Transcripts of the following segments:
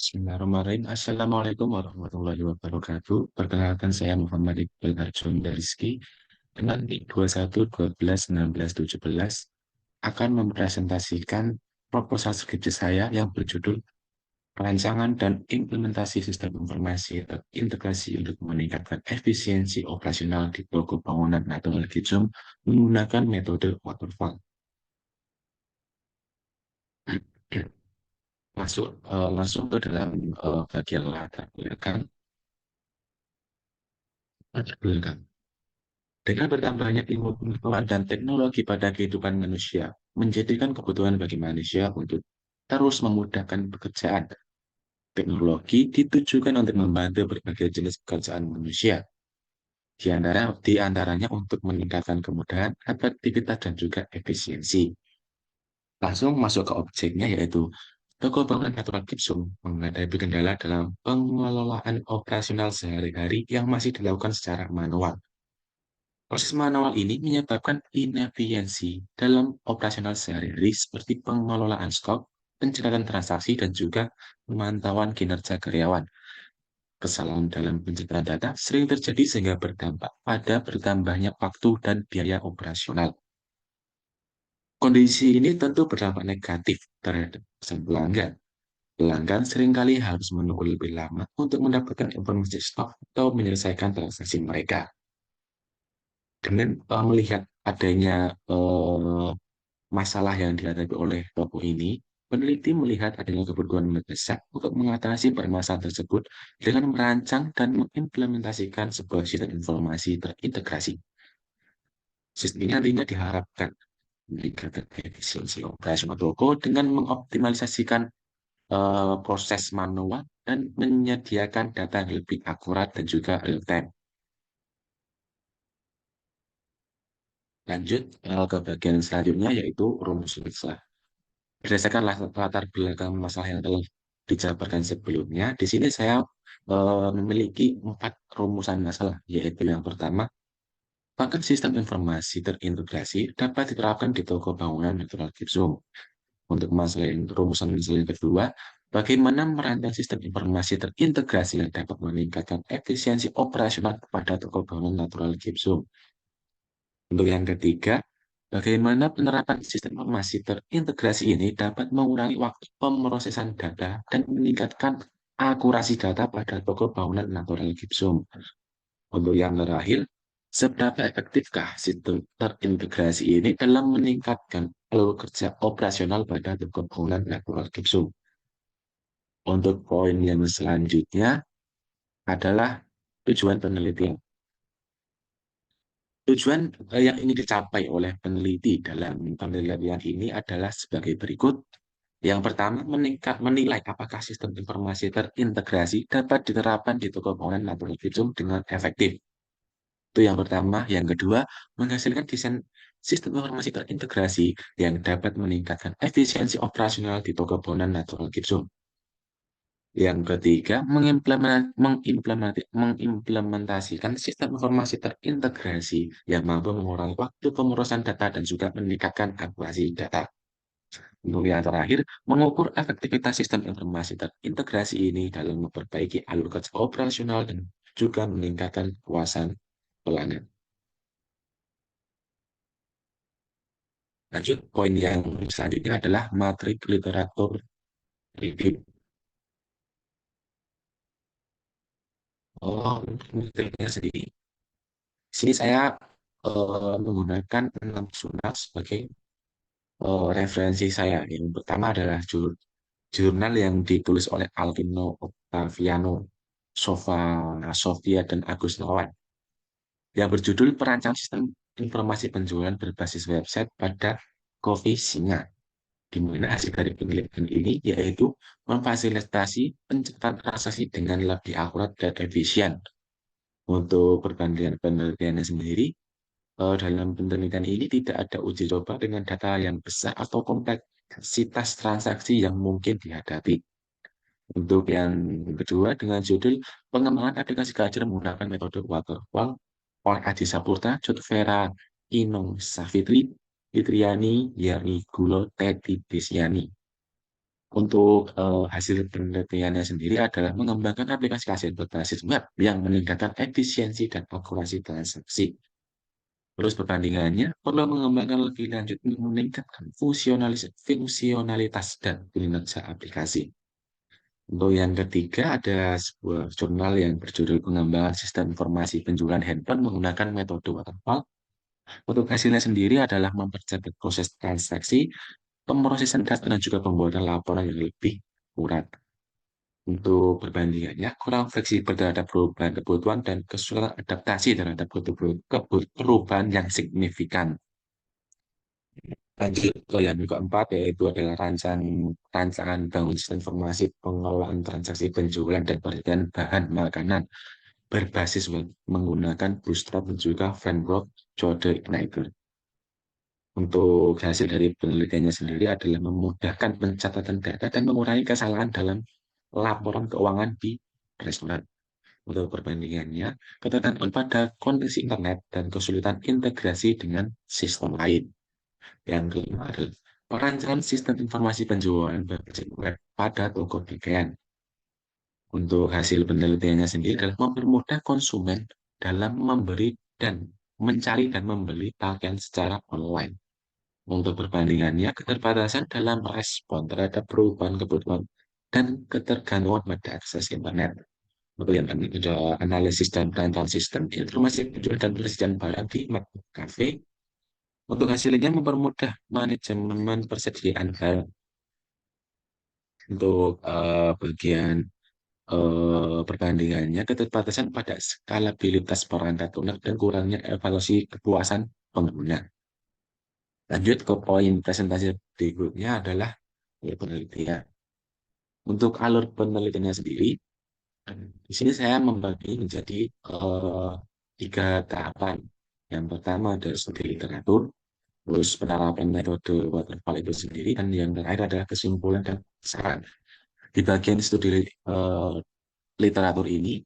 Bismillahirrahmanirrahim. Assalamualaikum warahmatullahi wabarakatuh. Perkenalkan saya Muhammad Iqbal Arjun Rizky dengan NIK 21 12 16 17 akan mempresentasikan proposal skripsi saya yang berjudul Perancangan dan Implementasi Sistem Informasi Terintegrasi untuk Meningkatkan Efisiensi Operasional di Toko Bangunan Nasional Gijum menggunakan metode waterfall. Langsung ke dalam bagian latar belakang. Dengan bertambahnya ilmu pengetahuan dan teknologi pada kehidupan manusia, menjadikan kebutuhan bagi manusia untuk terus memudahkan pekerjaan. Teknologi ditujukan untuk membantu berbagai jenis pekerjaan manusia, di antaranya untuk meningkatkan kemudahan, efektivitas, dan juga efisiensi. Langsung masuk ke objeknya, yaitu Toko Bangunan Natural Gypsum menghadapi kendala dalam pengelolaan operasional sehari-hari yang masih dilakukan secara manual. Proses manual ini menyebabkan inefisiensi dalam operasional sehari-hari seperti pengelolaan stok, pencatatan transaksi, dan juga pemantauan kinerja karyawan. Kesalahan dalam pencatatan data sering terjadi sehingga berdampak pada bertambahnya waktu dan biaya operasional. Kondisi ini tentu berdampak negatif terhadap pelanggan. Pelanggan seringkali harus menunggu lebih lama untuk mendapatkan informasi stok atau menyelesaikan transaksi mereka. Dengan melihat adanya masalah yang dihadapi oleh toko ini, peneliti melihat adanya kebutuhan mendesak untuk mengatasi permasalahan tersebut dengan merancang dan mengimplementasikan sebuah sistem informasi terintegrasi. Sistem ini nantinya diharapkan meningkatkan efisiensi operasional toko dengan mengoptimalisasikan proses manual dan menyediakan data yang lebih akurat dan juga real time. Lanjut ke bagian selanjutnya, yaitu rumus masalah. Berdasarkan latar belakang masalah yang telah dijabarkan sebelumnya, di sini saya memiliki 4 rumusan masalah, yaitu yang pertama, apakah sistem informasi terintegrasi dapat diterapkan di toko bangunan natural gypsum? Untuk rumusan masalah yang kedua, bagaimana merancang sistem informasi terintegrasi yang dapat meningkatkan efisiensi operasional pada toko bangunan natural gypsum? Untuk yang ketiga, bagaimana penerapan sistem informasi terintegrasi ini dapat mengurangi waktu pemrosesan data dan meningkatkan akurasi data pada toko bangunan natural gypsum. Untuk yang terakhir, seberapa efektifkah sistem terintegrasi ini dalam meningkatkan alur kerja operasional pada toko bangunan natural gypsum? Untuk poin yang selanjutnya adalah tujuan penelitian. Tujuan yang ingin dicapai oleh peneliti dalam penelitian ini adalah sebagai berikut. Yang pertama, menilai apakah sistem informasi terintegrasi dapat diterapkan di toko bangunan natural gypsum dengan efektif. Itu yang pertama. Yang kedua, menghasilkan desain sistem informasi terintegrasi yang dapat meningkatkan efisiensi operasional di toko bangunan natural gypsum. Yang ketiga, mengimplementasikan sistem informasi terintegrasi yang mampu mengurangi waktu pemrosesan data dan juga meningkatkan akurasi data. Untuk yang terakhir, mengukur efektivitas sistem informasi terintegrasi ini dalam memperbaiki alur kerja operasional dan juga meningkatkan kepuasan pelanggan. Lanjut, poin yang selanjutnya adalah matrik literatur review. Untuk matriknya sendiri. Di sini saya menggunakan 6 jurnal sebagai referensi saya. Yang pertama adalah jurnal yang ditulis oleh Alvino Octaviano, Sofia, dan Agus Nawan, yang berjudul Perancang Sistem Informasi Penjualan Berbasis Website pada Coffee Singa, di mana hasil dari penelitian ini yaitu memfasilitasi pencatatan transaksi dengan lebih akurat dan efisien. Untuk perbandingan penelitiannya sendiri, dalam penelitian ini tidak ada uji coba dengan data yang besar atau kompleksitas transaksi yang mungkin dihadapi. Untuk yang kedua, dengan judul pengembangan aplikasi keajar menggunakan metode waterfall oleh Adi Sapurta, Jodhvera, Inong Safitri, Fitriani, Yerni Gulo, Teti Desiani. Untuk hasil penelitiannya sendiri adalah mengembangkan aplikasi hasil berbasis web yang meningkatkan efisiensi dan akurasi transaksi. Terus perbandingannya perlu mengembangkan lebih lanjut untuk meningkatkan fungsionalitas dan kinerja aplikasi. Untuk yang ketiga ada sebuah jurnal yang berjudul Pengembangan Sistem Informasi Penjualan Handphone menggunakan metode waterfall. Untuk hasilnya sendiri adalah mempercepat proses transaksi, pemrosesan data, dan juga pembuatan laporan yang lebih akurat. Untuk perbandingannya, kurang fleksibel terhadap perubahan kebutuhan dan kesulitan adaptasi terhadap perubahan yang signifikan. Lanjut ke yang keempat, yaitu adalah rancangan bangun sistem informasi pengelolaan transaksi penjualan dan penelitian bahan makanan berbasis web menggunakan Bootstrap dan juga framework Codeigniter. Untuk hasil dari penelitiannya sendiri adalah memudahkan pencatatan data dan mengurangi kesalahan dalam laporan keuangan di restoran. Untuk perbandingannya, ketergantungan pada koneksi internet dan kesulitan integrasi dengan sistem lain. Yang kelima adalah perancangan sistem informasi penjualan berbasis web pada toko pakaian. Untuk hasil penelitiannya sendiri adalah mempermudah konsumen dalam memberi dan mencari dan membeli pakaian secara online. Untuk perbandingannya, keterbatasan dalam respon terhadap perubahan kebutuhan dan ketergantungan pada akses internet. Kemudian ada analisis dan perancangan sistem informasi penjualan dan persediaan barang di Market Cafe. Untuk hasilnya mempermudah manajemen persediaan barang. Untuk bagian perbandingannya, keterbatasan pada skalabilitas perangkat lunak dan kurangnya evaluasi kepuasan pengguna. Lanjut ke poin presentasi berikutnya adalah penelitian. Untuk alur penelitiannya sendiri, di sini saya membagi menjadi eh, tiga tahapan. Yang pertama ada studi literatur, terus penerapan metode waterfall itu sendiri, dan yang terakhir adalah kesimpulan dan saran. Di bagian studi literatur ini,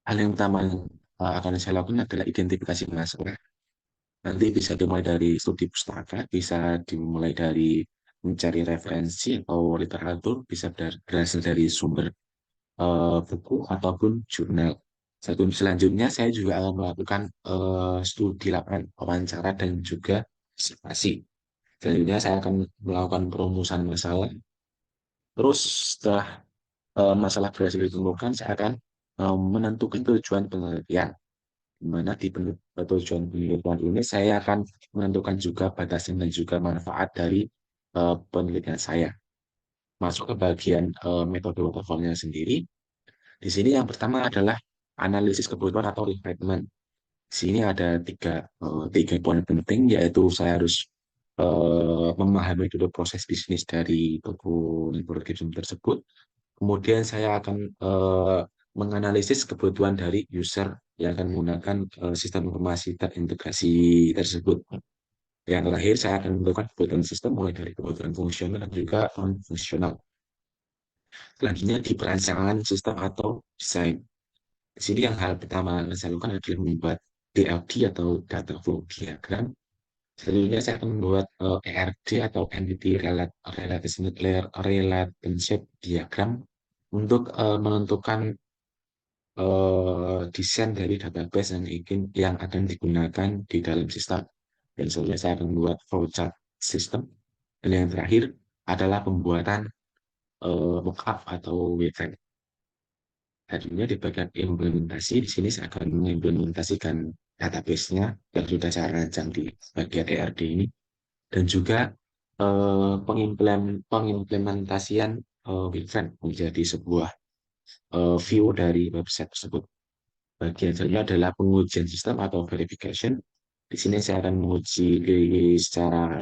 hal yang pertama yang akan saya lakukan adalah identifikasi masalah. Nanti bisa dimulai dari studi pustaka, bisa dimulai dari mencari referensi atau literatur, bisa berasal dari sumber buku ataupun jurnal. Selanjutnya saya juga akan melakukan studi lapangan wawancara dan juga observasi. Selanjutnya saya akan melakukan perumusan masalah. Terus setelah masalah berhasil ditemukan, saya akan menentukan tujuan penelitian. Di mana di tujuan penelitian ini saya akan menentukan juga batasan dan juga manfaat dari penelitian saya. Masuk ke bagian metode waterfall-nya sendiri. Di sini yang pertama adalah analisis kebutuhan atau requirement. Di sini ada tiga poin penting, yaitu saya harus memahami dulu proses bisnis dari toko libur tersebut. Kemudian saya akan menganalisis kebutuhan dari user yang akan menggunakan sistem informasi terintegrasi tersebut. Yang terakhir, saya akan menentukan kebutuhan sistem mulai dari kebutuhan fungsional dan juga non-fungsional. Selanjutnya di perancangan sistem atau desain. Di sini yang hal pertama yang saya lakukan adalah membuat DFD atau data flow diagram. Selanjutnya saya akan membuat ERD atau Entity Relationship Diagram untuk menentukan desain dari database yang akan digunakan di dalam sistem. Dan selanjutnya saya akan membuat flowchart sistem. Dan yang terakhir adalah pembuatan mockup atau wireframe. Tadinya di bagian implementasi, di sini saya akan mengimplementasikan database-nya yang sudah saya rancang di bagian ERD ini, dan juga pengimplementasian wireframe menjadi sebuah view dari website tersebut. Bagian selanjutnya adalah pengujian sistem atau verification. Di sini saya akan menguji secara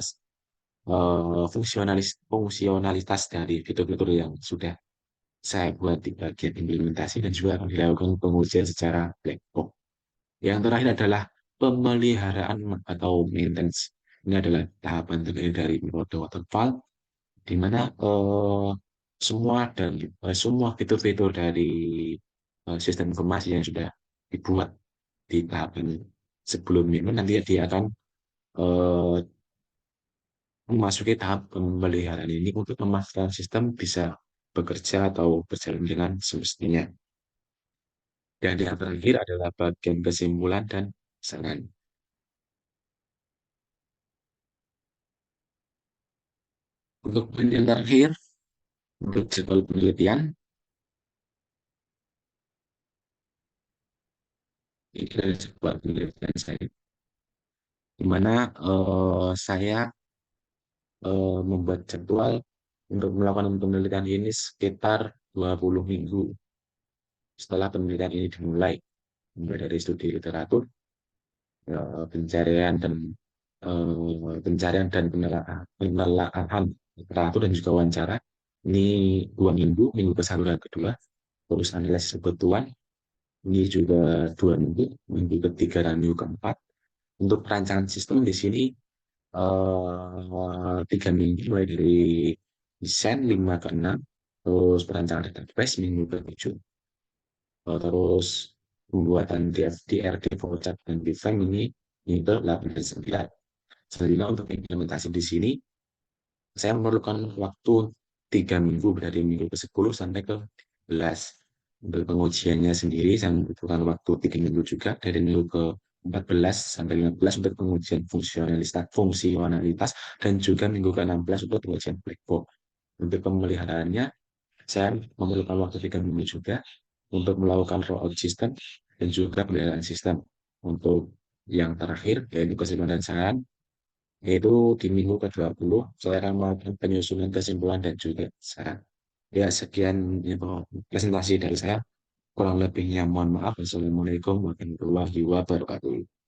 fungsionalitas dari fitur-fitur yang sudah saya buat di bagian implementasi, dan juga akan dilakukan pengujian secara black box. Yang terakhir adalah pemeliharaan atau maintenance. Ini adalah tahapan terakhir dari metode waterfall, di mana semua fitur-fitur dari sistem informasi yang sudah dibuat di tahapan sebelumnya nanti dia akan eh, memasuki tahap pemeliharaan ini untuk memastikan sistem bisa bekerja atau berjalan dengan semestinya. Dan yang terakhir adalah bagian kesimpulan dan saran. Untuk poin yang terakhir, untuk jadwal penelitian, ini adalah sebuah penelitian saya, di mana saya membuat jadwal untuk melakukan penelitian ini sekitar 20 minggu setelah penelitian ini dimulai, mulai dari studi literatur, pencarian dan penelaahan literatur dan juga wawancara. Ini 2 minggu, minggu ke satu dan kedua. Terus analisis kebutuhan, ini juga 2 minggu, minggu ketiga dan minggu keempat. Untuk perancangan sistem di sini 3 minggu, mulai dari desain 5 ke 6, terus perancangan database minggu ke 7, terus pembuatan DRD voucher dan define ini minggu ke 8 dan 9. Selanjutnya untuk implementasi di sini saya memerlukan waktu 3 minggu dari minggu ke 10 sampai ke 11. Untuk pengujiannya sendiri saya membutuhkan waktu 3 minggu juga dari minggu ke 14 sampai 15 untuk pengujian fungsionalitas dan juga minggu ke 16 untuk pengujian black box. Untuk pemeliharaannya saya memerlukan waktu 3 minggu juga untuk melakukan rollout sistem dan juga pemeliharaan sistem. Untuk yang terakhir yaitu kesimpulan dan saran, yaitu di minggu ke 20 saya akan melakukan penyusunan kesimpulan dan juga saran. Ya, sekian info presentasi dari saya. Kurang lebihnya mohon maaf. Wassalamualaikum warahmatullahi wabarakatuh.